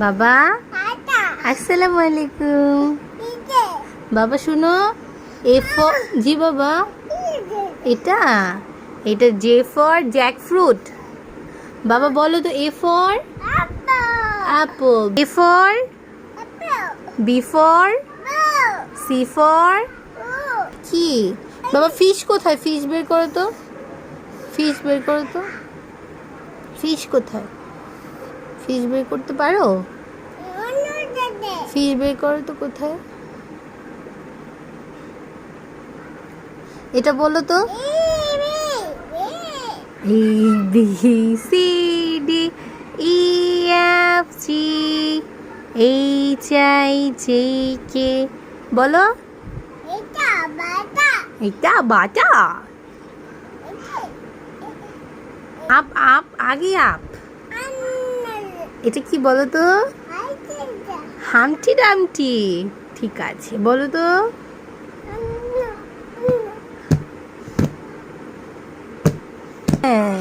বাবা আসসালামু আলাইকুম। বাবা শুনো, এ ফর জি বাবা, এটা এটা জে ফর জ্যাকফ্রুট। বাবা বলো তো, A for apple, A for B for C for কি? বাবা ফিশ কোথায়? ফিশ বের করো তো, ফিশ বের করো তো। ফিশ কোথায়? ফিশ বের করতে পারো? ফিশ বের করো তো, কোথায়? এটা বলো তো, A B C D E F G H I J K. বলো। এটা বাটা। আপ আপ, আগে আপ। এটা কি বলো তো? হামটি ডামটি। ঠিক আছে, বলো তো। হ্যাঁ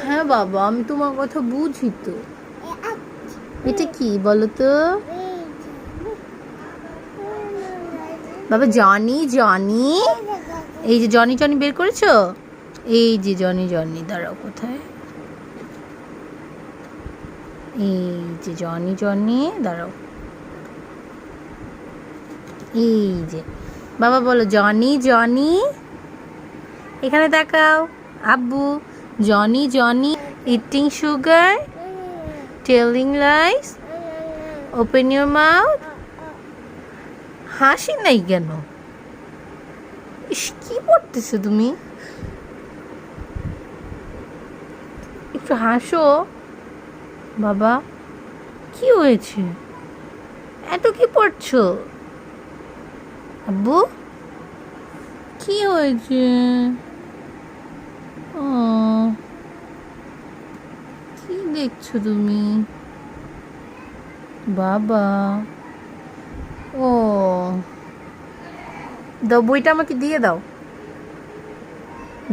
হ্যাঁ বাবা, আমি তোমার কথা বুঝি তো। এটা কি বলো তো? বাবা জনি জনি, এই যে জনি জনি বের করেছো? এই যে জনি জনি, দাঁড়াও কোথায়? এই যে জনি জনি, দাঁড়াও। এই যে বাবা বলো, জনি জনি। এখানে তাকাও আব্বু। Johnny Johnny eating sugar, telling lines, open your mouth. হাসি নাই কেন? ইস, কি পড়তেছো তুমি? একটু হাসো বাবা। কি হয়েছে? এত কি পড়ছো আব্বু? কি হয়েছে? ও, কি দেখছো তুমি বাবা? ও, দাও বইটা আমাকে দিয়ে দাও।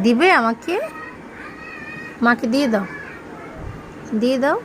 দিবে আমাকে? মাকে দিয়ে দাও, দিয়ে দাও।